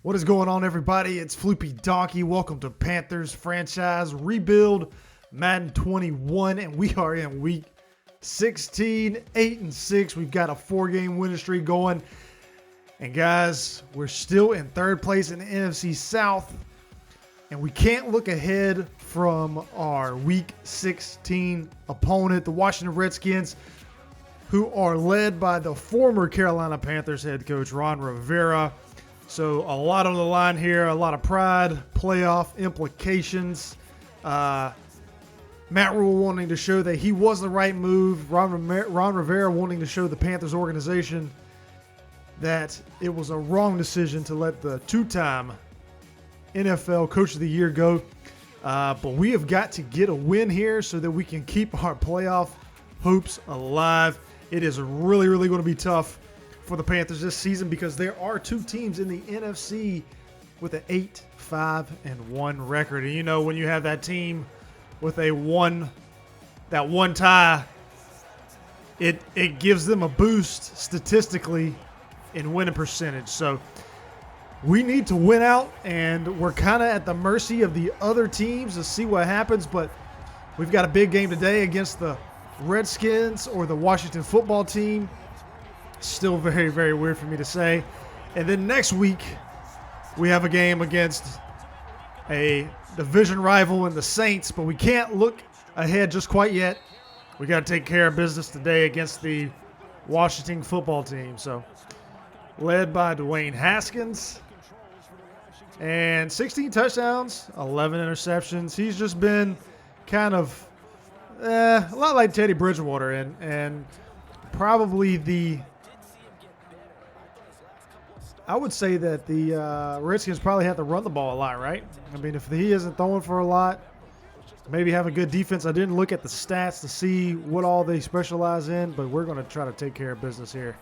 What is going on, everybody? It's Floopy Donkey. Welcome to Panthers Franchise Rebuild Madden 21, and we are in week 16, 8-6. We've got a 4-game winning streak going. And guys, we're still in third place in the NFC South, and we can't look ahead from our week 16 opponent, the Washington Redskins, who are led by the former Carolina Panthers head coach, Ron Rivera. So a lot on the line here, a lot of pride, playoff implications. Matt Rule wanting to show that he was the right move. Ron Rivera wanting to show the Panthers organization that it was a wrong decision to let the two-time NFL Coach of the Year go. But we have got to get a win here so that we can keep our playoff hopes alive. It is really, really going to be tough for the Panthers this season because there are two teams in the NFC with an 8-5-1 record. And you know, when you have that team with that one tie, it gives them a boost statistically in winning percentage. So we need to win out, and we're kind of at the mercy of the other teams to see what happens. But we've got a big game today against the Redskins or the Washington football team. Still very, very weird for me to say. And then next week, we have a game against a division rival in the Saints, but we can't look ahead just quite yet. We got to take care of business today against the Washington football team. So, led by Dwayne Haskins, and 16 touchdowns, 11 interceptions. He's just been kind of a lot like Teddy Bridgewater, and probably I would say that the Redskins probably have to run the ball a lot, right? I mean, if he isn't throwing for a lot, maybe have a good defense. I didn't look at the stats to see what all they specialize in, but we're going to try to take care of business here.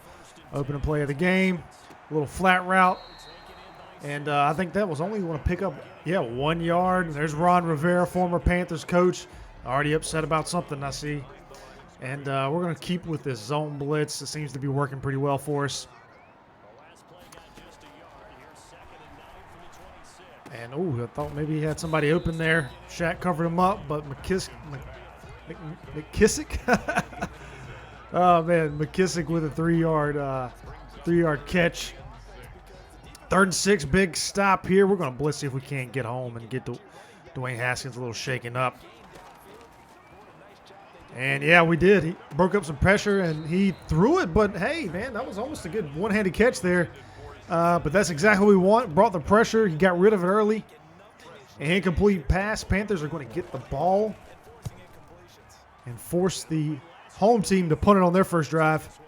Open and play of the game, a little flat route, and I think that was only going to pick up, 1 yard. There's Ron Rivera, former Panthers coach, already upset about something I see. And we're going to keep with this zone blitz. It seems to be working pretty well for us. And, I thought maybe he had somebody open there. Shaq covered him up, but McKissick. Oh, man, McKissick with a 3-yard catch. 3rd and 6, big stop here. We're going to blitz see if we can't get home and get Dwayne Haskins a little shaken up. And, we did. He broke up some pressure, and he threw it. But, hey, man, that was almost a good one-handed catch there. But that's exactly what we want. Brought the pressure. He got rid of it early. An incomplete pass. Panthers are going to get the ball and force the home team to punt it on their first drive.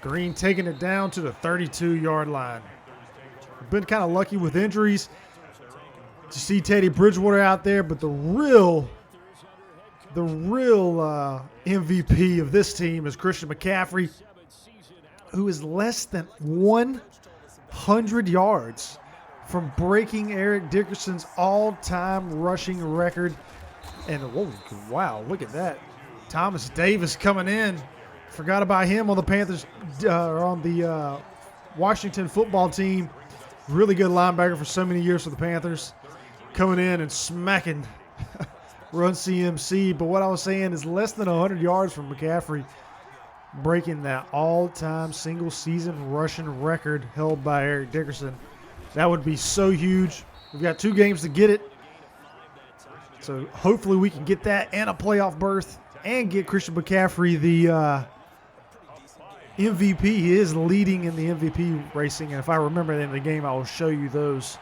Green taking it down to the 32-yard line. We've been kind of lucky with injuries to see Teddy Bridgewater out there, but the real MVP of this team is Christian McCaffrey, who is less than 100 yards from breaking Eric Dickerson's all-time rushing record. And, wow, look at that. Thomas Davis coming in. Forgot about him on the Panthers, on the Washington football team. Really good linebacker for so many years for the Panthers. Coming in and smacking Run CMC. But what I was saying is less than 100 yards from McCaffrey, breaking that all-time single-season rushing record held by Eric Dickerson. That would be so huge. We've got 2 games to get it. So hopefully we can get that and a playoff berth and get Christian McCaffrey the MVP. He is leading in the MVP racing, and if I remember in the game, I will show you those.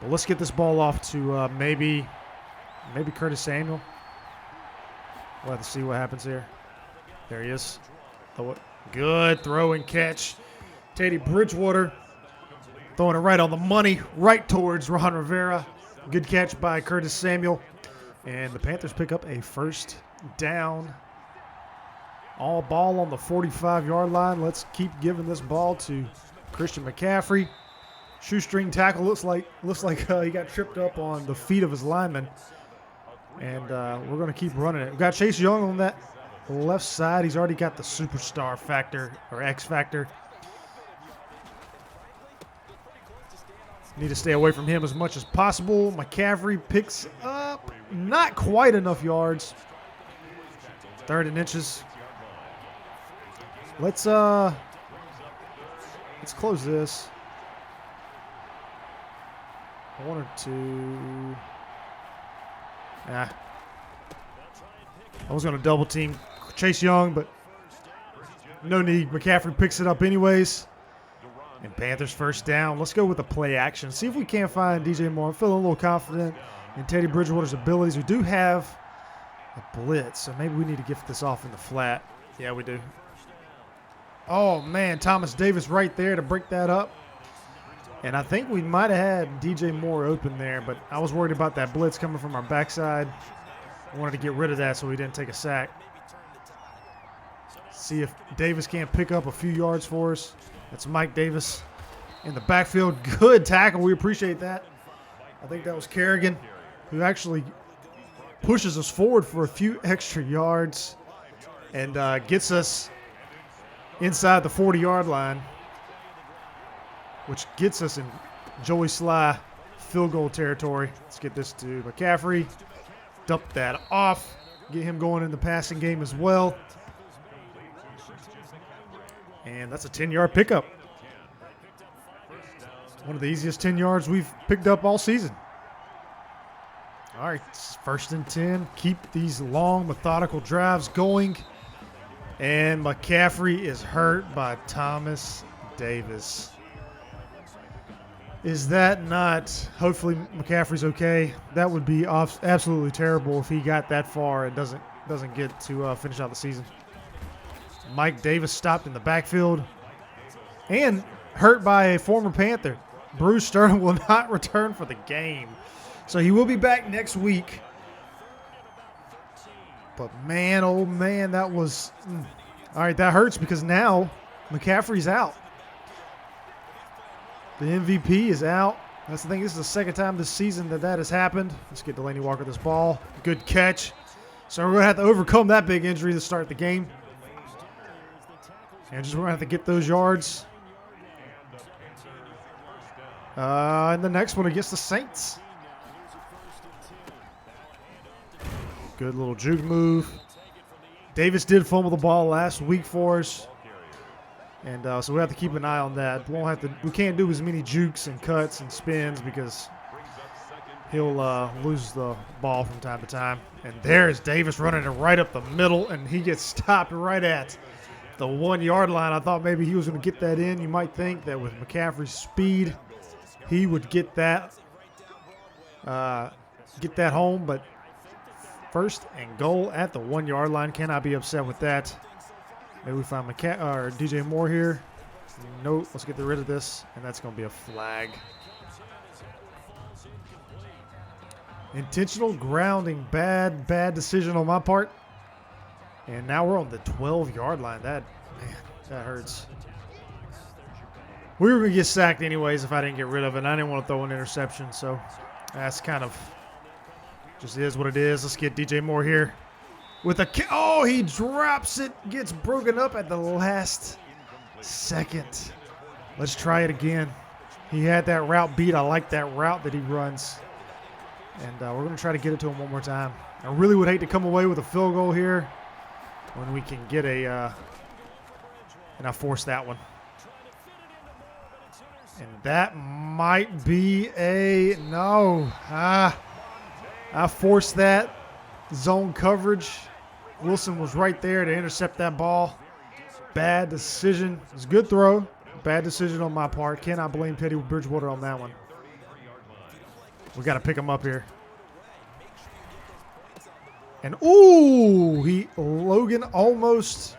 But let's get this ball off to maybe Curtis Samuel. We'll have to see what happens here. There he is. Good throw and catch. Teddy Bridgewater throwing it right on the money, right towards Ron Rivera. Good catch by Curtis Samuel. And the Panthers pick up a first down. All ball on the 45-yard line. Let's keep giving this ball to Christian McCaffrey. Shoestring tackle looks like he got tripped up on the feet of his lineman. And we're going to keep running it. We've got Chase Young on that left side. He's already got the superstar factor or X factor. Need to stay away from him as much as possible. McCaffrey picks up not quite enough yards. 3rd and inches. Let's close this. 1 or 2. I was going to double team Chase Young, but no need. McCaffrey picks it up anyways. And Panthers 1st down. Let's go with the play action. See if we can't find DJ Moore. I'm feeling a little confident in Teddy Bridgewater's abilities. We do have a blitz, so maybe we need to get this off in the flat. Yeah, we do. Oh, man, Thomas Davis right there to break that up. And I think we might have had DJ Moore open there, but I was worried about that blitz coming from our backside. I wanted to get rid of that so we didn't take a sack. See if Davis can't pick up a few yards for us. That's Mike Davis in the backfield. Good tackle. We appreciate that. I think that was Kerrigan, who actually pushes us forward for a few extra yards and gets us inside the 40-yard line, which gets us in Joey Sly field goal territory. Let's get this to McCaffrey. Dump that off. Get him going in the passing game as well. And that's a 10-yard pickup. One of the easiest 10 yards we've picked up all season. All right, 1st and 10. Keep these long, methodical drives going. And McCaffrey is hurt by Thomas Davis. Is that not? Hopefully McCaffrey's okay. That would be absolutely terrible if he got that far and doesn't get to finish out the season. Mike Davis stopped in the backfield and hurt by a former Panther. Bruce Sterling will not return for the game. So he will be back next week. But man, oh man, that was... All right, that hurts because now McCaffrey's out. The MVP is out. That's the thing. This is the 2nd time this season that has happened. Let's get Delaney Walker this ball. Good catch. So we're going to have to overcome that big injury to start the game. And we're going to have to get those yards. And the next one against the Saints. Good little juke move. Davis did fumble the ball last week for us. And so we have to keep an eye on that. We can't do as many jukes and cuts and spins because he'll lose the ball from time to time. And there's Davis running it right up the middle, and he gets stopped right at the 1-yard line. I thought maybe he was going to get that in. You might think that with McCaffrey's speed, he would get that home, but 1st and goal at the 1-yard line. Cannot be upset with that. Maybe we find DJ Moore here. Nope. Let's get rid of this, and that's going to be a flag. Intentional grounding. Bad decision on my part. And now we're on the 12-yard line. That hurts. We were going to get sacked anyways if I didn't get rid of it. I didn't want to throw an interception, so that's kind of just is what it is. Let's get DJ Moore here. Oh, he drops it. Gets broken up at the last second. Let's try it again. He had that route beat. I like that route that he runs. And we're going to try to get it to him one more time. I really would hate to come away with a field goal here when we can get and I forced that one. And that might be no. I forced that zone coverage. Wilson was right there to intercept that ball. Bad decision. It was a good throw. Bad decision on my part. Cannot blame Teddy Bridgewater on that one. We got to pick him up here. And Logan almost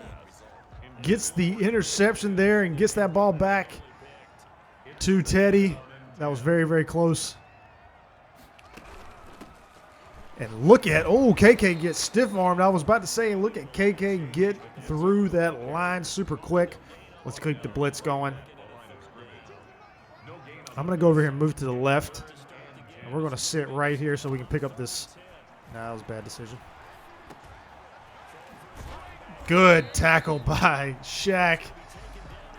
gets the interception there and gets that ball back to Teddy. That was very, very close. And look at, KK gets stiff-armed. I was about to say, look at KK get through that line super quick. Let's keep the blitz going. I'm going to go over here and move to the left. And we're going to sit right here so we can pick up this. Nah, that was a bad decision. Good tackle by Shaq.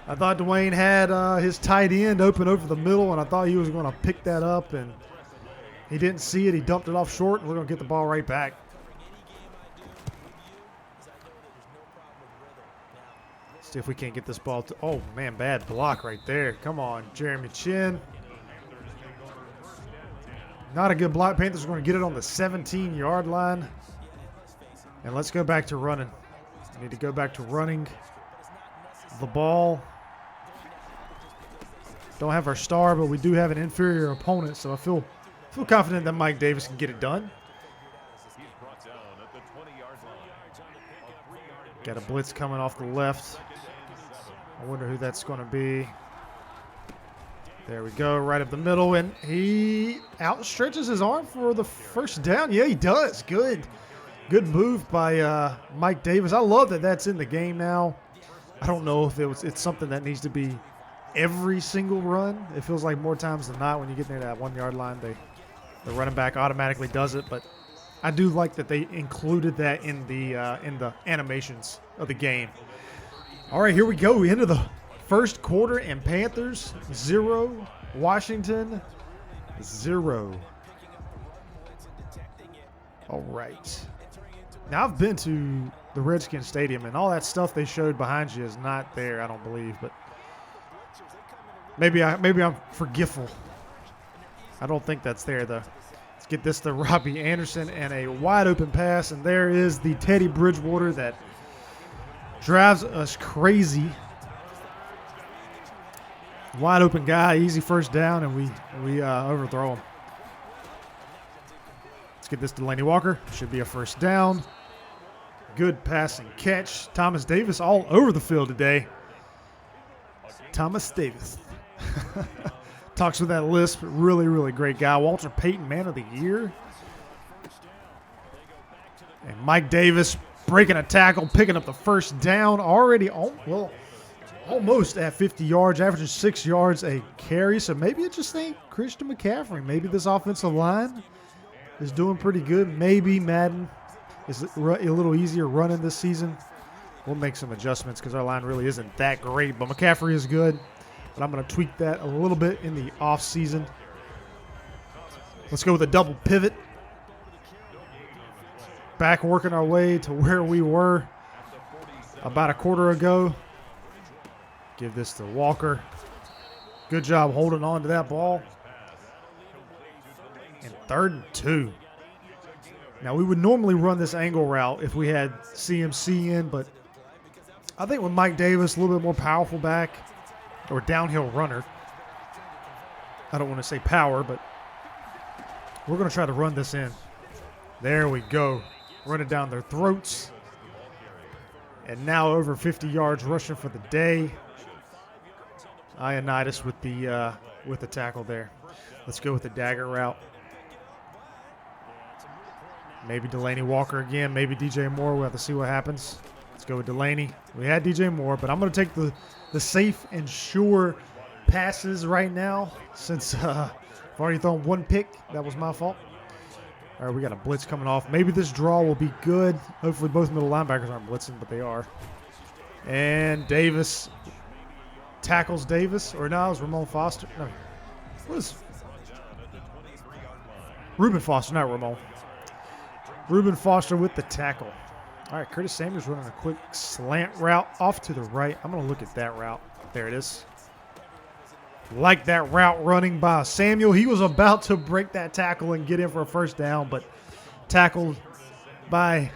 I thought Dwayne had his tight end open over the middle, and I thought he was going to pick that up, and he didn't see it. He dumped it off short, and we're going to get the ball right back. See if we can't get this ball to, oh man, bad block right there. Come on, Jeremy Chin. Not a good block. Panthers are going to get it on the 17-yard line. And let's go back to running. We need to go back to running the ball. Don't have our star, but we do have an inferior opponent, so I feel confident that Mike Davis can get it done. Got a blitz coming off the left. I wonder who that's going to be. There we go, right up the middle, and he outstretches his arm for the first down. Yeah, he does. Good move by Mike Davis. I love that that's in the game now. I don't know if it's something that needs to be every single run. It feels like more times than not when you get near that 1-yard line, the running back automatically does it. But I do like that they included that in the animations of the game. All right, here we go. We enter the first quarter, and Panthers 0, Washington 0. All right. Now, I've been to the Redskins Stadium, and all that stuff they showed behind you is not there, I don't believe. But maybe I'm forgetful. I don't think that's there, though. Let's get this to Robbie Anderson, and a wide-open pass, and there is the Teddy Bridgewater that drives us crazy. Wide open guy, easy first down, and we overthrow him. Let's get this to Delaney Walker. Should be a first down. Good passing catch. Thomas Davis all over the field today. Thomas Davis. Talks with that lisp. Really, really great guy. Walter Payton, Man of the Year. And Mike Davis breaking a tackle, picking up the first down. Already, almost at 50 yards, averaging 6 yards a carry. So maybe it just ain't Christian McCaffrey. Maybe this offensive line is doing pretty good. Maybe Madden is a little easier running this season. We'll make some adjustments because our line really isn't that great. But McCaffrey is good. But I'm going to tweak that a little bit in the offseason. Let's go with a double pivot. Back working our way to where we were about a quarter ago. Give this to Walker. Good job holding on to that ball. And 3rd and 2. Now, we would normally run this angle route if we had CMC in, but I think with Mike Davis, a little bit more powerful back or downhill runner. I don't want to say power, but we're going to try to run this in. There we go. Run it down their throats. And now over 50 yards rushing for the day. Ioannidis with the tackle there. Let's go with the dagger route. Maybe Delaney Walker again. Maybe DJ Moore. We'll have to see what happens. Let's go with Delaney. We had DJ Moore, but I'm going to take the safe and sure passes right now since I've already thrown one pick. That was my fault. All right, we got a blitz coming off. Maybe this draw will be good. Hopefully both middle linebackers aren't blitzing, but they are. And Davis tackles Davis. Or no, it was Ramon Foster. No. What is Reuben Foster, not Ramon. Reuben Foster with the tackle. All right, Curtis Samuels running a quick slant route off to the right. I'm going to look at that route. There it is. Like that route running by Samuel. He was about to break that tackle and get in for a first down, but tackled by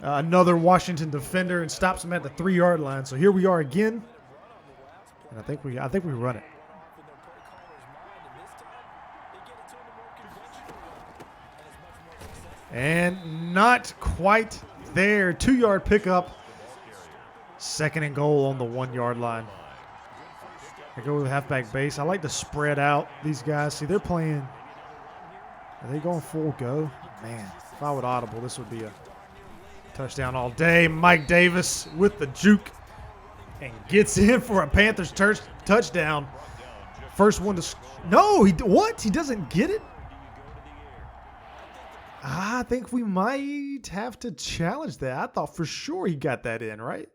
another Washington defender and stops him at the 3-yard line. So here we are again, and I think we run it. And not quite there. 2-yard pickup. 2nd and goal on the 1-yard line. I go with halfback base. I like to spread out these guys. See, they're playing. Are they going full go? Man, if I would audible, this would be a touchdown all day. Mike Davis with the juke and gets in for a Panthers touchdown. First one to no, what? He doesn't get it? I think we might have to challenge that. I thought for sure he got that in, right?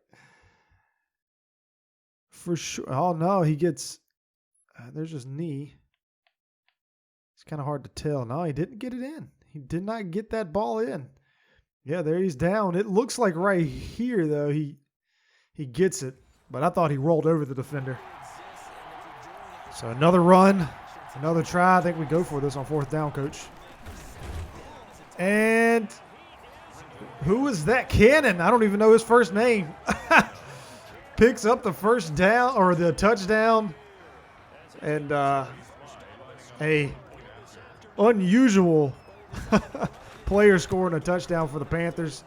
for sure. Oh, no, he gets there's his knee. It's kind of hard to tell. No, he didn't get it in. He did not get that ball in. Yeah, there he's down. It looks like right here, though, he gets it. But I thought he rolled over the defender. So another run, another try. I think we go for this on 4th down, Coach. And who is that? Cannon. I don't even know his first name. Picks up the first down or the touchdown. And a unusual player scoring a touchdown for the Panthers.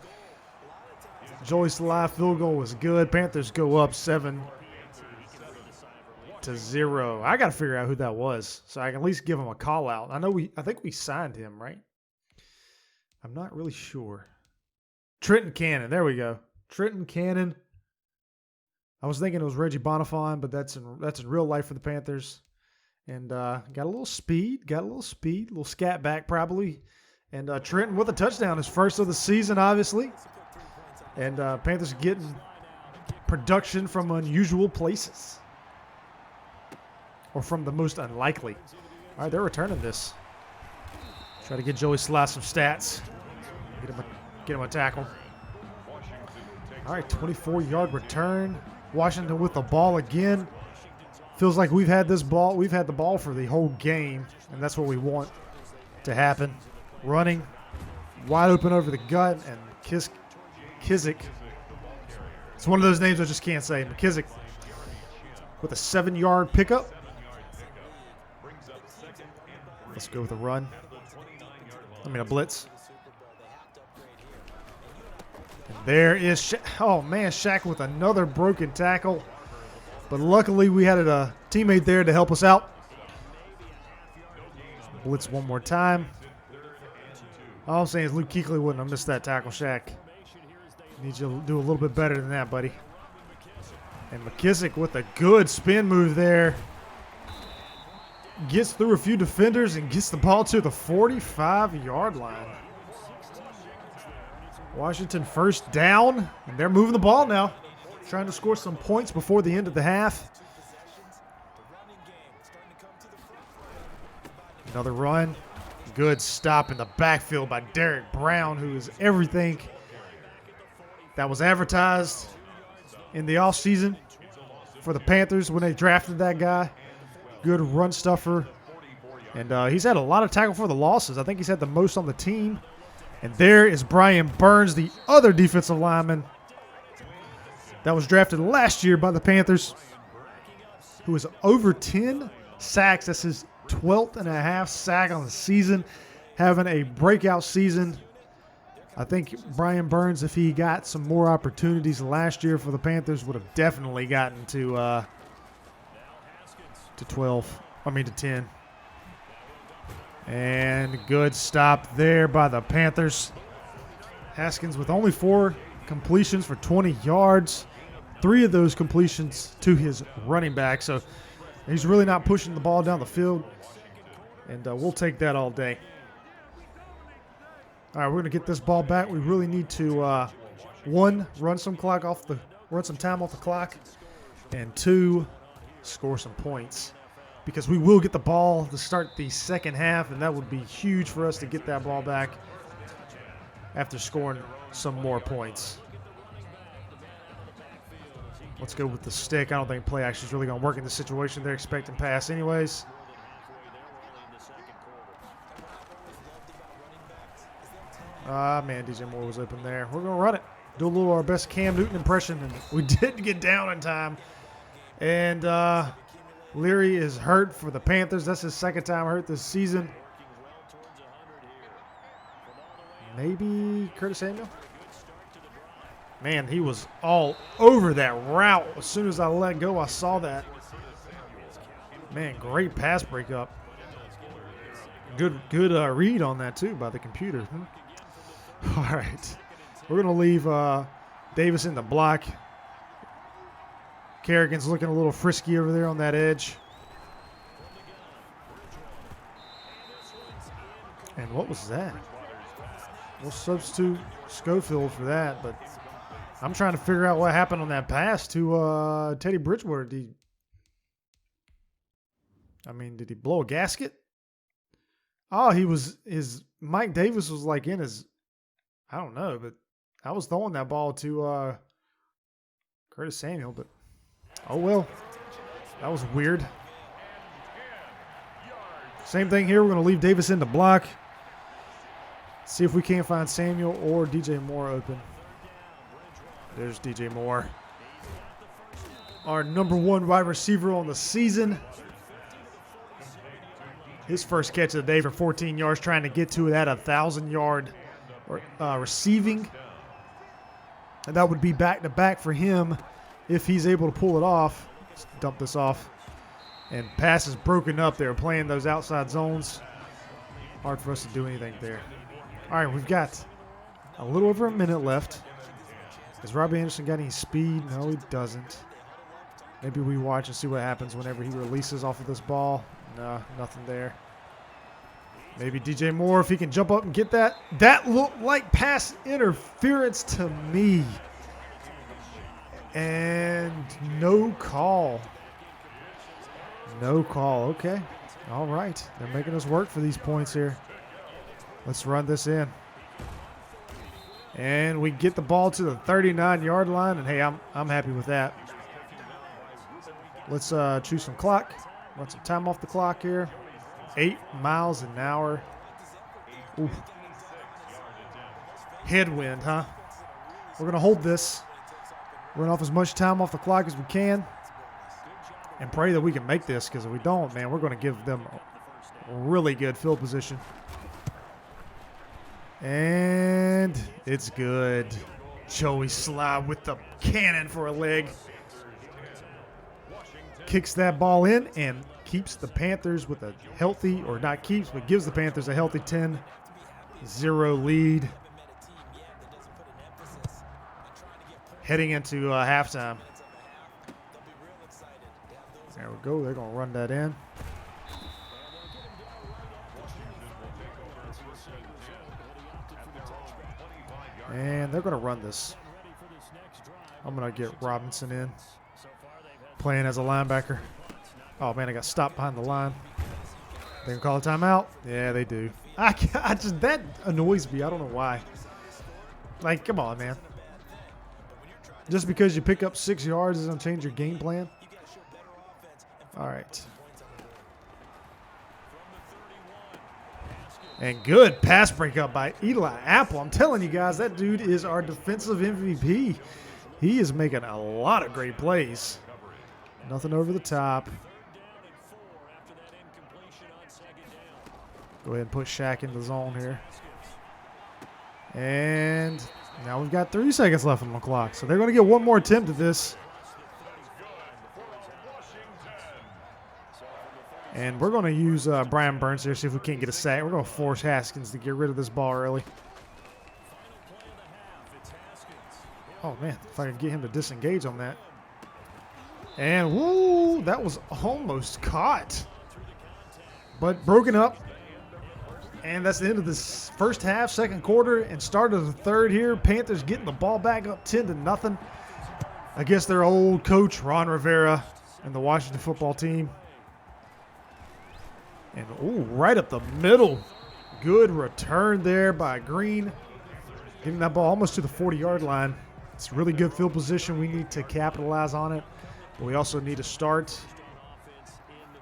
Joey Sly field goal was good. Panthers go up 7-0. I got to figure out who that was so I can at least give him a call out. I think we signed him, right? I'm not really sure. Trenton Cannon. There we go. Trenton Cannon. I was thinking it was Reggie Bonifant, but that's in real life for the Panthers. And got a little speed, little scat back probably. And Trenton with a touchdown, his first of the season, obviously. And Panthers getting production from unusual places. Or from the most unlikely. All right, they're returning this. Try to get Joey Sly some stats. Get him a tackle. All right, 24-yard return. Washington with the ball again. Feels like we've had the ball for the whole game, and that's what we want to happen. Running, wide open over the gut, and Kizik. It's one of those names I just can't say. McKissick with a 7-yard pickup. Let's go with a run. A blitz. And there is Shaq with another broken tackle. But luckily we had a teammate there to help us out. Blitz one more time. All I'm saying is Luke Kuechly wouldn't have missed that tackle, Shaq. Need you to do a little bit better than that, buddy. And McKissick with a good spin move there. Gets through a few defenders and gets the ball to the 45-yard line. Washington first down, and they're moving the ball now. Trying to score some points before the end of the half. Another run. Good stop in the backfield by Derek Brown, who is everything that was advertised in the offseason for the Panthers when they drafted that guy. Good run stuffer. And he's had a lot of tackle for the losses. I think he's had the most on the team. And there is Brian Burns, the other defensive lineman that was drafted last year by the Panthers, who has over 10 sacks. That's his 12th and a half sack on the season, having a breakout season. I think Brian Burns, if he got some more opportunities last year for the Panthers, would have definitely gotten to 10. And good stop there by the Panthers. Haskins with only 4 completions for 20 yards. 3 of those completions to his running back. So he's really not pushing the ball down the field. And we'll take that all day. All right, we're going to get this ball back. We really need to, 1, run some time off the clock. And 2, score some points. Because we will get the ball to start the second half, and that would be huge for us to get that ball back after scoring some more points. Let's go with the stick. I don't think play action is really going to work in this situation. They're expecting pass anyways. Man, DJ Moore was open there. We're going to run it. Do a little of our best Cam Newton impression, and we did get down in time. And Leary is hurt for the Panthers. That's his second time hurt this season. Maybe Curtis Samuel? Man, he was all over that route. As soon as I let go, I saw that. Man, great pass breakup. Good read on that, too, by the computer. All right. We're going to leave Davis in the block. Kerrigan's looking a little frisky over there on that edge. And what was that? We'll substitute Schofield for that, but I'm trying to figure out what happened on that pass to Teddy Bridgewater. Did he blow a gasket? Oh, Mike Davis was like in his, I don't know, but I was throwing that ball to Curtis Samuel, but oh well. That was weird. Same thing here. We're going to leave Davis in the block. See if we can't find Samuel or DJ Moore open. There's DJ Moore. Our #1 wide receiver on the season. His first catch of the day for 14 yards, trying to get to it at 1,000-yard receiving. And that would be back-to-back for him if he's able to pull it off. Let's dump this off. And pass is broken up there, playing those outside zones. Hard for us to do anything there. All right, we've got a little over a minute left. Has Robbie Anderson got any speed? No, he doesn't. Maybe we watch and see what happens whenever he releases off of this ball. No, nothing there. Maybe DJ Moore, if he can jump up and get that. That looked like pass interference to me. And no call. No call. Okay. All right. They're making us work for these points here. Let's run this in. And we get the ball to the 39-yard line. And, hey, I'm happy with that. Let's choose some clock. Run some time off the clock here. 8 miles an hour. Ooh. Headwind, huh? We're going to hold this. Run off as much time off the clock as we can. And pray that we can make this, because if we don't, man, we're going to give them a really good field position. And it's good. Joey Slye with the cannon for a leg. Kicks that ball in and keeps the Panthers with a healthy, or not keeps, but gives the Panthers a healthy 10-0 lead. Heading into halftime. There we go. They're going to run that in. And they're going to run this. I'm going to get Robinson in. Playing as a linebacker. Oh, man, I got stopped behind the line. They can call a timeout? Yeah, they do. That annoys me. I don't know why. Like, come on, man. Just because you pick up 6 yards doesn't change your game plan. All right. And good pass breakup by Eli Apple. I'm telling you guys, that dude is our defensive MVP. He is making a lot of great plays. Nothing over the top. Go ahead and put Shaq in the zone here. And now we've got 3 seconds left on the clock. So they're going to get one more attempt at this. And we're going to use Brian Burns here, see if we can't get a sack. We're going to force Haskins to get rid of this ball early. Oh, man, if I can get him to disengage on that. And, woo, that was almost caught. But broken up. And that's the end of this first half, second quarter, and start of the third here. Panthers getting the ball back up 10-0 against their old coach, Ron Rivera, and the Washington football team. And, ooh, right up the middle. Good return there by Green. Getting that ball almost to the 40-yard line. It's really good field position. We need to capitalize on it. But we also need to start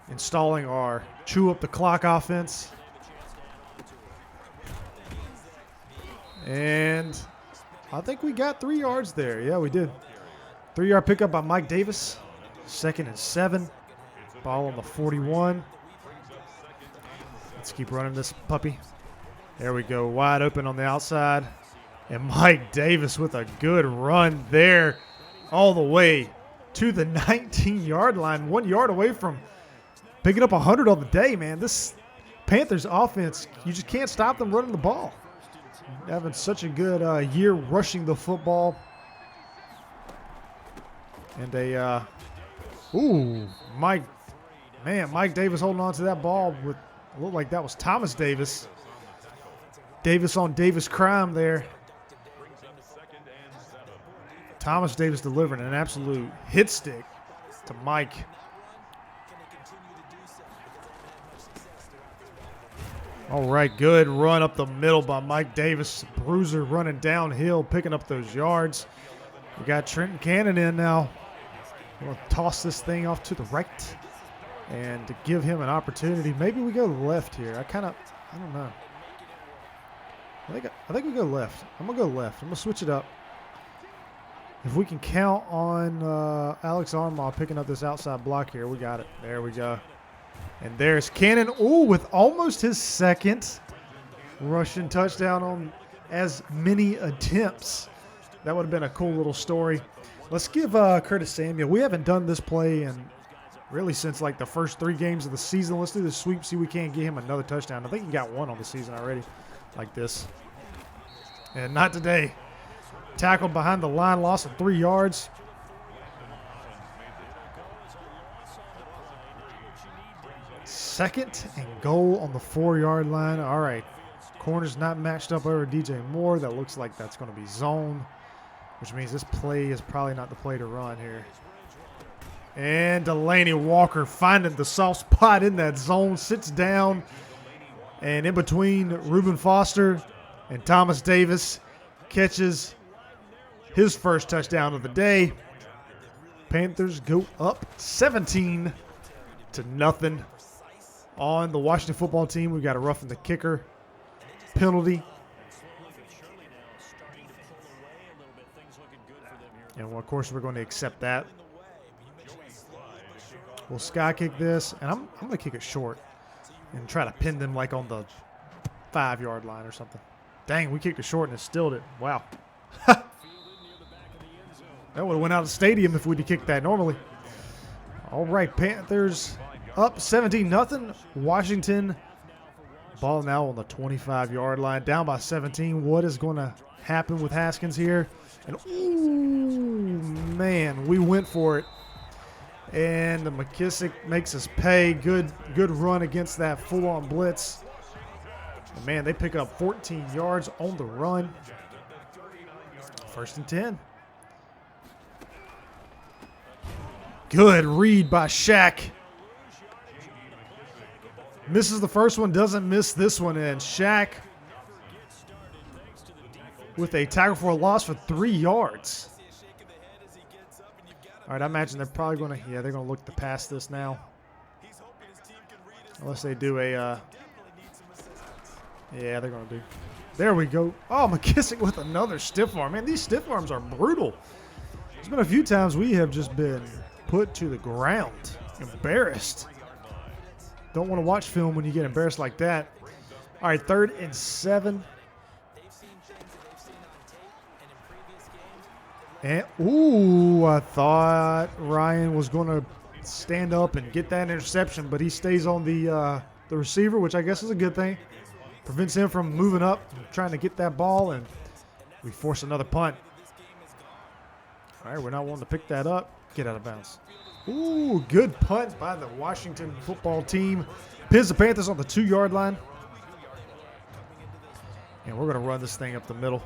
installing our chew-up-the-clock offense. And I think we got 3 yards there. Yeah, we did. 3-yard pickup by Mike Davis. 2nd and 7. Ball on the 41. Let's keep running this puppy. There we go. Wide open on the outside. And Mike Davis with a good run there all the way to the 19-yard line. 1 yard away from picking up 100 on the day, man. This Panthers offense, you just can't stop them running the ball. Having such a good year rushing the football. And Mike Davis holding on to that ball with, looked like that was Thomas Davis. Davis on Davis crime there. Thomas Davis delivering an absolute hit stick to Mike. All right, good run up the middle by Mike Davis. Bruiser running downhill, picking up those yards. We got Trenton Cannon in now. We'll toss this thing off to the right and to give him an opportunity. Maybe we go left here. I don't know. I think we go left. I'm going to go left. I'm going to switch it up. If we can count on Alex Armah picking up this outside block here, we got it. There we go. And there's Cannon. Ooh, with almost his second rushing touchdown on as many attempts. That would have been a cool little story. Let's give Curtis Samuel. We haven't done this play in really since like the first 3 games of the season. Let's do the sweep, see if we can't get him another touchdown. I think he got 1 on the season already like this. And not today. Tackled behind the line, loss of 3 yards. Second and goal on the 4-yard line. All right. Corner's not matched up over DJ Moore. That looks like that's going to be zone, which means this play is probably not the play to run here. And Delaney Walker finding the soft spot in that zone, sits down. And in between Reuben Foster and Thomas Davis, catches his first touchdown of the day. Panthers go up 17-0 on the Washington football team. We've got a roughing the kicker penalty. And of course, we're going to accept that. We'll sky kick this, and I'm going to kick it short and try to pin them like on the 5-yard line or something. Dang, we kicked it short and it stilled it. Wow. That would have went out of the stadium if we'd have kicked that normally. All right, Panthers up 17-0. Washington, ball now on the 25-yard line, down by 17. What is going to happen with Haskins here? And, ooh, man, we went for it. And McKissick makes us pay. Good run against that full-on blitz. And, man, they pick up 14 yards on the run. 1st and 10. Good read by Shaq. Misses the first one, doesn't miss this one. And Shaq with a tackle for a loss for 3 yards. All right, I imagine they're probably going to, they're going to look to pass this now. Unless they do a, they're going to do. There we go. Oh, McKissick with another stiff arm. Man, these stiff arms are brutal. There's been a few times we have just been put to the ground, embarrassed. Don't want to watch film when you get embarrassed like that. All right, 3rd and 7. And, ooh, I thought Ryan was going to stand up and get that interception, but he stays on the receiver, which I guess is a good thing. Prevents him from moving up and trying to get that ball, and we force another punt. All right, we're not wanting to pick that up. Get out of bounds. Ooh, good punt by the Washington football team. Pins the Panthers on the 2-yard line. And we're going to run this thing up the middle.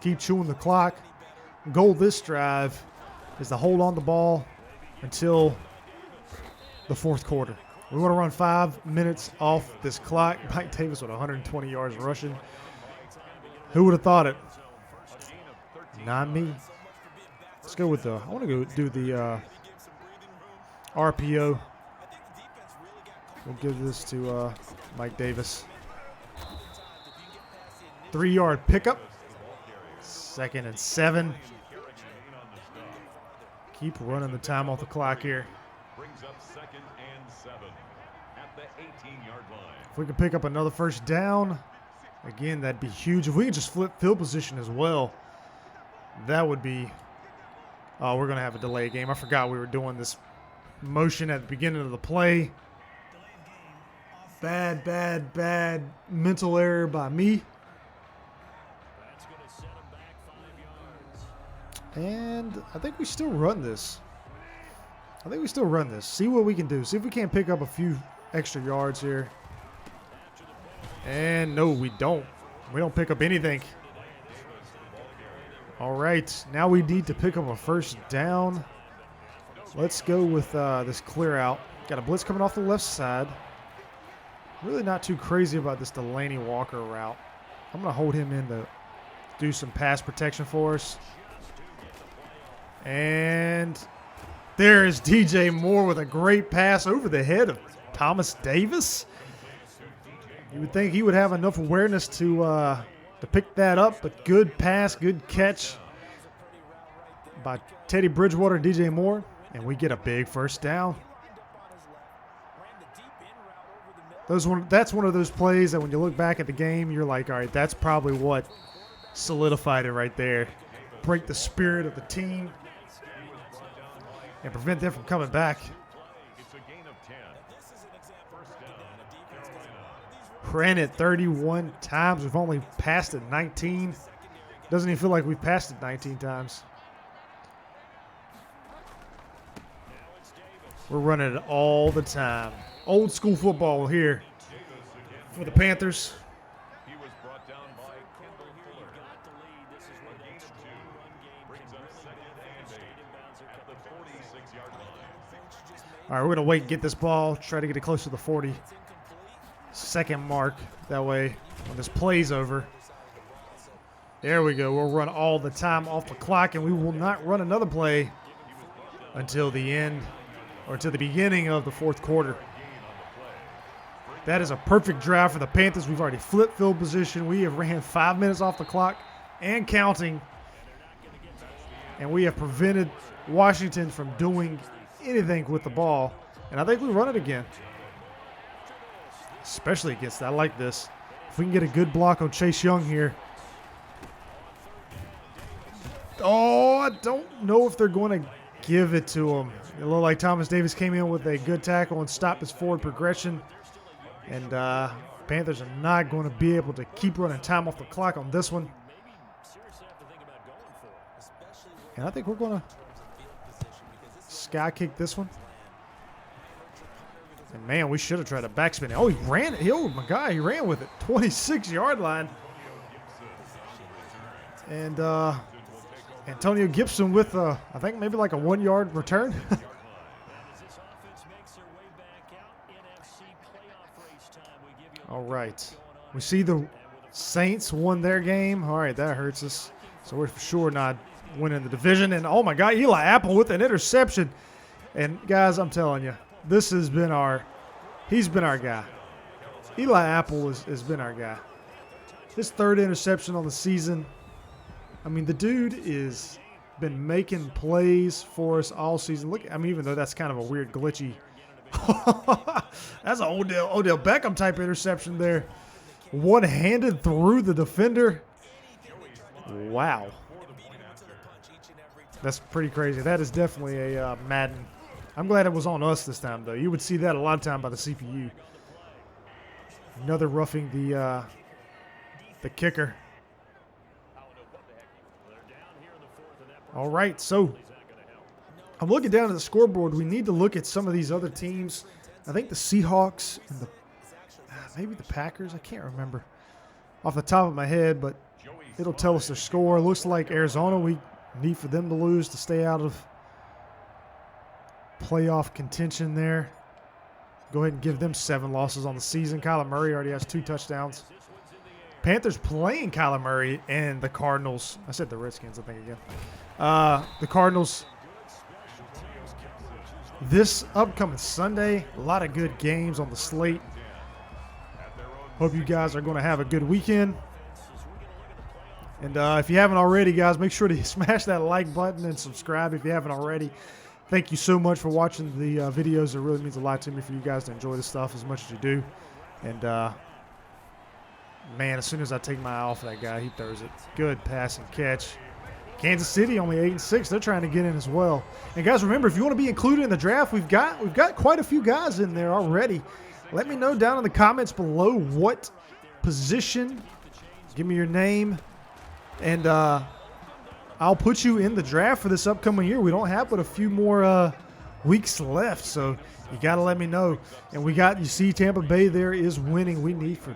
Keep chewing the clock. Goal this drive is to hold on the ball until the 4th quarter. We want to run 5 minutes off this clock. Mike Davis with 120 yards rushing. Who would have thought it? Not me. Let's go with I want to go do the RPO. We'll give this to Mike Davis. 3-yard pickup. 2nd and 7. Keep running the time off the clock here. Brings up 2nd and 7 at the 18-yard line. If we can pick up another first down, again, that'd be huge. If we could just flip field position as well, that would be. Oh, we're going to have a delay game. I forgot we were doing this motion at the beginning of the play. Bad mental error by me. And I think we still run this. See what we can do. See if we can't pick up a few extra yards here. And no, we don't. We don't pick up anything. All right, now we need to pick up a first down. Let's go with this clear out. Got a blitz coming off the left side. Really not too crazy about this Delaney Walker route. I'm going to hold him in to do some pass protection for us. And there is DJ Moore with a great pass over the head of Thomas Davis. You would think he would have enough awareness to pick that up, but good pass, good catch by Teddy Bridgewater and DJ Moore, and we get a big first down. That's one of those plays that when you look back at the game, you're like, all right, that's probably what solidified it right there. Break the spirit of the team and prevent them from coming back. Ran it 31 times. We've only passed it 19. Doesn't even feel like we've passed it 19 times. We're running it all the time. Old school football here for the Panthers. All right, we're going to wait and get this ball, try to get it close to the 40-second mark. That way, when this play's over, there we go. We'll run all the time off the clock, and we will not run another play until the end or until the beginning of the fourth quarter. That is a perfect drive for the Panthers. We've already flipped field position. We have ran 5 minutes off the clock and counting, and we have prevented Washington from doing anything with the ball. And I think we run it again, especially against that. I like this. If we can get a good block on Chase Young here. Oh, I don't know if they're going to give it to him. It looked like Thomas Davis came in with a good tackle and stopped his forward progression. And Panthers are not going to be able to keep running time off the clock on this one. And I think we're going to sky kick this one. And man, we should have tried a backspin. Oh, he ran it. Oh my God, he ran with it. 26-yard line. And Antonio Gibson with I think maybe like a 1-yard return. All right. We see the Saints won their game. All right, that hurts us. So we're for sure not winning the division. And oh my God, Eli Apple with an interception. And guys, I'm telling you, this has been he's been our guy. Eli Apple has been our guy. His third interception on the season. I mean, the dude is been making plays for us all season. Look, I mean, even though that's kind of a weird glitchy. That's an Odell Beckham type interception there. One-handed through the defender. Wow. That's pretty crazy. That is definitely a Madden. I'm glad it was on us this time, though. You would see that a lot of time by the CPU. Another roughing the kicker. All right, so I'm looking down at the scoreboard. We need to look at some of these other teams. I think the Seahawks and maybe the Packers. I can't remember off the top of my head, but it'll tell us their score. Looks like Arizona, we need for them to lose to stay out of playoff contention there. Go ahead and give them 7 losses on the season. Kyler Murray already has 2 touchdowns. Panthers playing Kyler Murray and the Cardinals. I said the Redskins, I think, again. The Cardinals this upcoming Sunday. A lot of good games on the slate. Hope you guys are going to have a good weekend. And if you haven't already, guys, make sure to smash that like button and subscribe if you haven't already. Thank you so much for watching the videos. It really means a lot to me for you guys to enjoy this stuff as much as you do. And, man, as soon as I take my eye off that guy, he throws it. Good pass and catch. Kansas City only 8-6. They're trying to get in as well. And, guys, remember, if you want to be included in the draft, we've got quite a few guys in there already. Let me know down in the comments below what position. Give me your name. And I'll put you in the draft for this upcoming year. We don't have but a few more weeks left, so you got to let me know. And you see Tampa Bay there is winning. We need for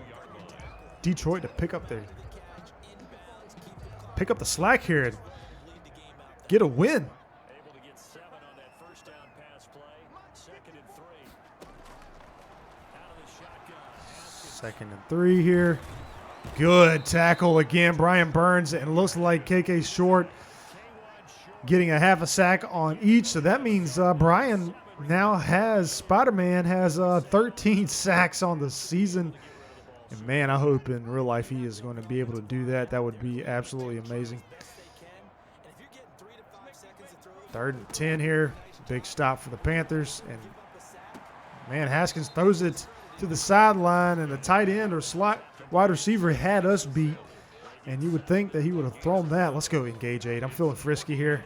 Detroit to pick up the slack here and get a win. Able to get 7 on that first down pass play. 2nd and 3. Out of the shotgun. 2nd and 3 here. Good tackle again, Brian Burns, and looks like KK Short getting a half a sack on each. So that means Brian now has, Spider-Man has 13 sacks on the season. And man, I hope in real life he is going to be able to do that. That would be absolutely amazing. 3rd and 10 here. Big stop for the Panthers. And man, Haskins throws it to the sideline, and the tight end or slot wide receiver had us beat. And you would think that he would have thrown that. Let's go engage 8. I'm feeling frisky here.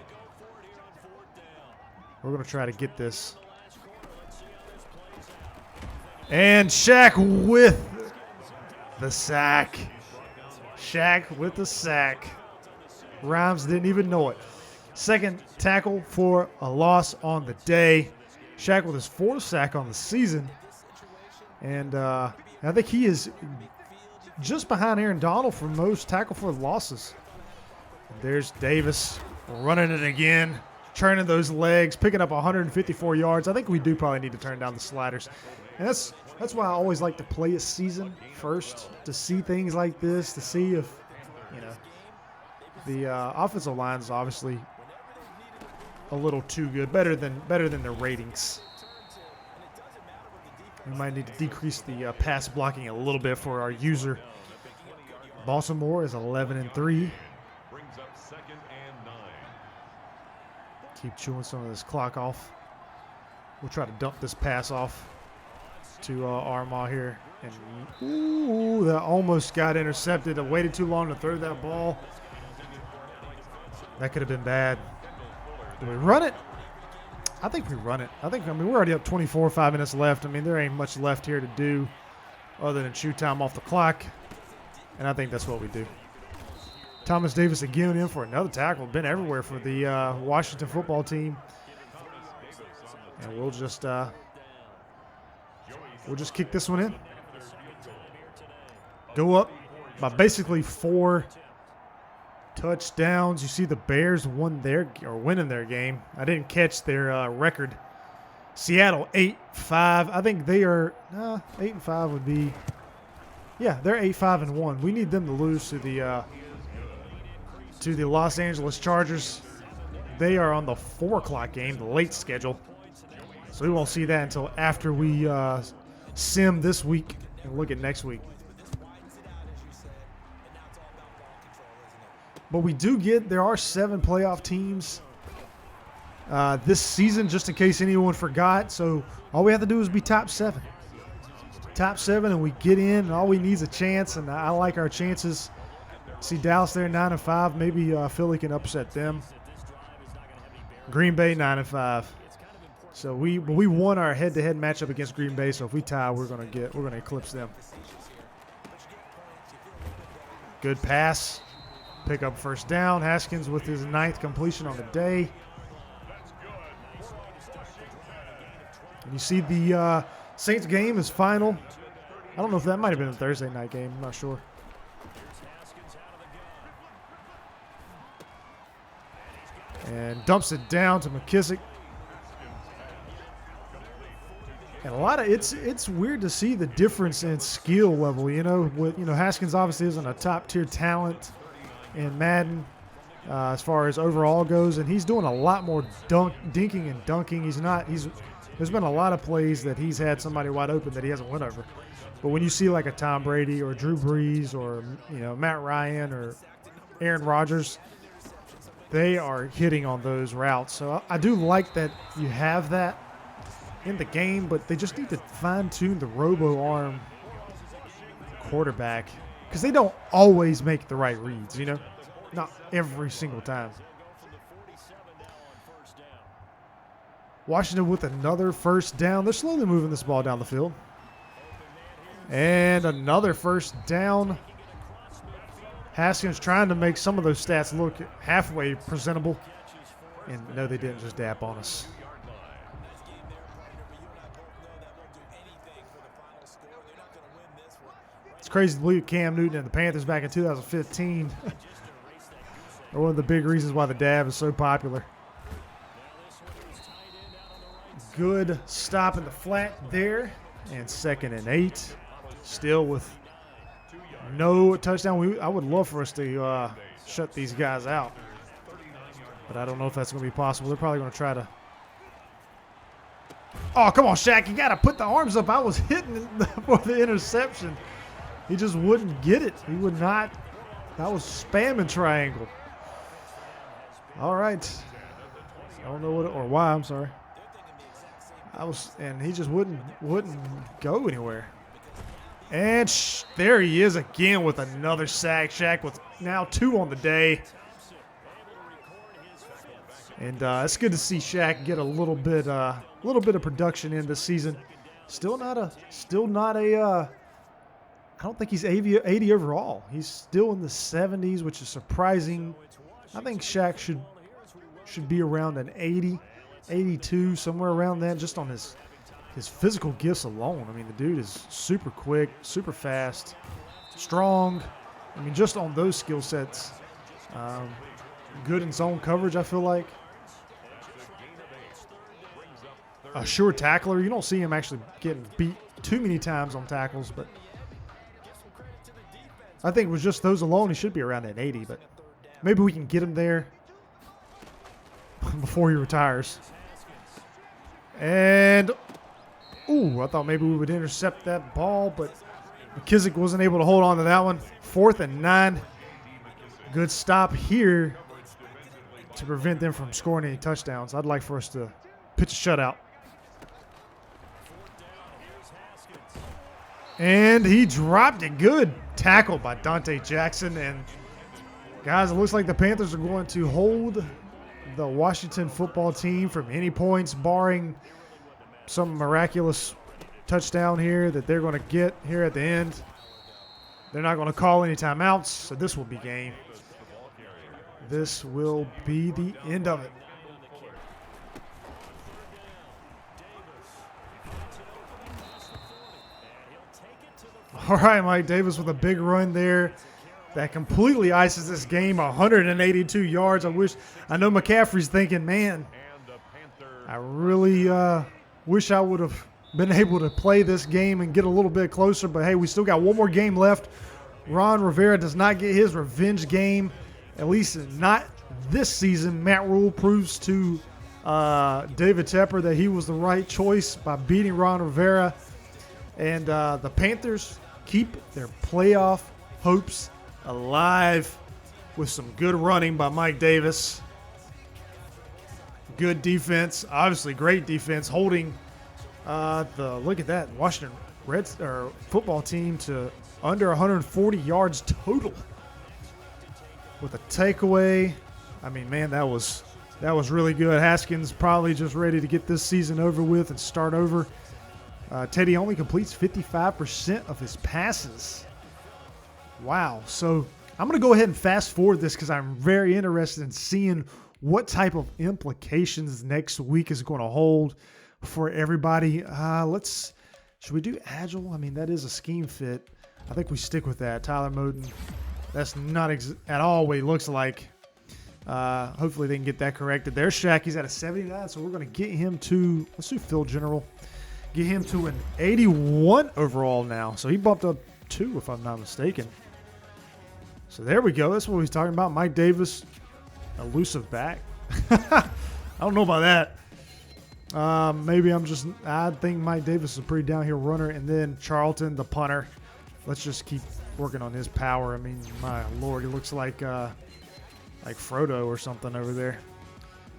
We're going to try to get this. And Shaq with the sack. Shaq with the sack. Rhymes didn't even know it. 2nd tackle for a loss on the day. Shaq with his 4th sack on the season. And I think he is just behind Aaron Donald for most tackle for losses. And there's Davis running it again, turning those legs, picking up 154 yards. I think we do probably need to turn down the sliders. And that's why I always like to play a season first, to see things like this, to see if, you know, the offensive line is obviously a little too good, better than their ratings. We might need to decrease the pass blocking a little bit for our user. Baltimore is 11 and 3. Brings up 2nd and 9. Keep chewing some of this clock off. We'll try to dump this pass off to Armah here. And ooh, that almost got intercepted. I waited too long to throw that ball. That could have been bad. Do we run it? I think we run it. I mean, we're already up 24, 5 minutes left. I mean, there ain't much left here to do other than chew time off the clock. And I think that's what we do. Thomas Davis again in for another tackle. Been everywhere for the Washington football team. And we'll just kick this one in. Go up by basically 4 touchdowns. You see the Bears winning their game. I didn't catch their record. Seattle 8-5. I think they are 8-5 would be. Yeah, they're 8-5-1. We need them to lose to the Los Angeles Chargers. They are on the 4 o'clock game, the late schedule. So we won't see that until after we sim this week and look at next week. But there are 7 playoff teams this season, just in case anyone forgot. So all we have to do is be top 7. Top 7, and we get in, and all we need is a chance, and I like our chances. See Dallas there 9-5. Maybe Philly can upset them. Green Bay 9-5. So we won our head-to-head matchup against Green Bay. So if we tie, we're gonna eclipse them. Good pass. Pick up 1st down. Haskins with his 9th completion on the day. And you see the Saints game is final. I don't know if that might have been a Thursday night game. I'm not sure. And dumps it down to McKissick. And a lot of it's weird to see the difference in skill level. Haskins obviously isn't a top tier talent in Madden as far as overall goes, and he's doing a lot more dinking and dunking. There's been a lot of plays that he's had somebody wide open that he hasn't went over. But when you see like a Tom Brady or Drew Brees or Matt Ryan or Aaron Rodgers, they are hitting on those routes. So I do like that you have that in the game, but they just need to fine-tune the robo-arm quarterback because they don't always make the right reads, not every single time. Washington with another 1st down. They're slowly moving this ball down the field. And another 1st down. Haskins trying to make some of those stats look halfway presentable. And no, they didn't just dap on us. It's crazy to believe Cam Newton and the Panthers back in 2015 Or one of the big reasons why the dab is so popular. Good stop in the flat there. And 2nd and 8. Still with no touchdown. I would love for us to shut these guys out. But I don't know if that's going to be possible. They're probably going to try to. Oh, come on, Shaq. You got to put the arms up. I was hitting it for the interception. He just wouldn't get it. He would not. That was spamming triangle. All right. I don't know what or why. I'm sorry. And he just wouldn't go anywhere. And there he is again with another sack. Shaq with now 2 on the day. And it's good to see Shaq get a little bit of production in this season. Still not a. I don't think he's 80 overall. He's still in the 70s, which is surprising. I think Shaq should be around an 80, 82, somewhere around that, just on his physical gifts alone. I mean, the dude is super quick, super fast, strong. I mean, just on those skill sets. Good in zone coverage, I feel like. A sure tackler. You don't see him actually getting beat too many times on tackles, but I think with just those alone, he should be around an 80, but maybe we can get him there before he retires. And, ooh, I thought maybe we would intercept that ball, but McKissick wasn't able to hold on to that one. 4th and 9. Good stop here to prevent them from scoring any touchdowns. I'd like for us to pitch a shutout. And he dropped it. Good tackle by Dante Jackson. And, guys, it looks like the Panthers are going to hold the Washington football team from any points, barring some miraculous touchdown here that they're going to get here at the end. They're not going to call any timeouts, so this will be game. This will be the end of it. All right, Mike Davis with a big run there that completely ices this game. 182 yards. I know McCaffrey's thinking, man, I really wish I would have been able to play this game and get a little bit closer. But, hey, we still got one more game left. Ron Rivera does not get his revenge game, at least not this season. Matt Rule proves to David Tepper that he was the right choice by beating Ron Rivera. And the Panthers keep their playoff hopes alive with some good running by Mike Davis. Good defense, obviously great defense, holding look at that, Washington football team to under 140 yards total with a takeaway. I mean, man, that was really good. Haskins probably just ready to get this season over with and start over. Teddy only completes 55% of his passes. Wow. So I'm going to go ahead and fast forward this because I'm very interested in seeing what type of implications next week is going to hold for everybody. Should we do Agile? I mean, that is a scheme fit. I think we stick with that. Tyler Moden, that's not at all what he looks like. Hopefully they can get that corrected. There's Shaq. He's at a 79, so we're going to get him to, let's do Phil General. Get him to an 81 overall now. So he bumped up 2, if I'm not mistaken. So there we go. That's what he's talking about. Mike Davis, elusive back. I don't know about that. Maybe I think Mike Davis is a pretty downhill runner. And then Charlton, the punter. Let's just keep working on his power. I mean, my Lord, he looks like Frodo or something over there.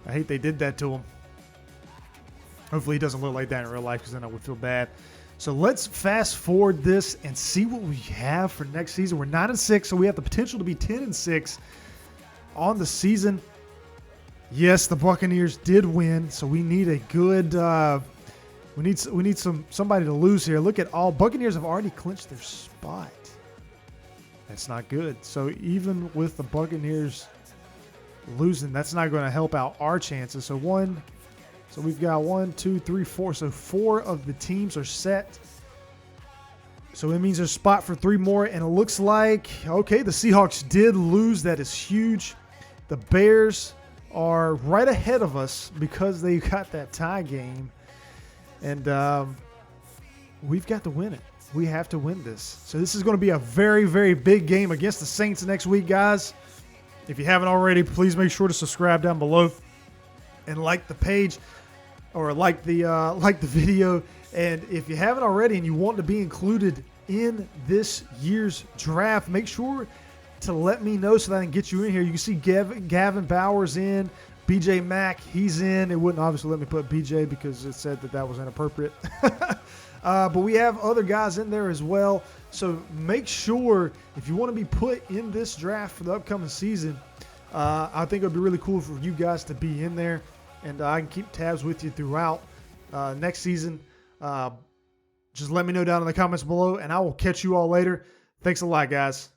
I hate they did that to him. Hopefully he doesn't look like that in real life because then I would feel bad. So let's fast forward this and see what we have for next season. We're 9-6, so we have the potential to be 10-6 on the season. Yes, the Buccaneers did win, so we need a good we need somebody to lose here. Look at all Buccaneers have already clinched their spot. That's not good. So even with the Buccaneers losing, that's not going to help out our chances. So we've got 1, 2, 3, 4. So 4 of the teams are set. So it means there's a spot for 3 more. And it looks like, okay, the Seahawks did lose. That is huge. The Bears are right ahead of us because they got that tie game. And we've got to win it. We have to win this. So this is going to be a very, very big game against the Saints next week, guys. If you haven't already, please make sure to subscribe down below and like the page or like the video. And if you haven't already and you want to be included in this year's draft, make sure to let me know so that I can get you in here. You can see Gavin Bowers in, BJ Mack, he's in. It wouldn't obviously let me put BJ because it said that was inappropriate. But we have other guys in there as well. So make sure if you want to be put in this draft for the upcoming season, I think it would be really cool for you guys to be in there. And I can keep tabs with you throughout next season. Just let me know down in the comments below, and I will catch you all later. Thanks a lot, guys.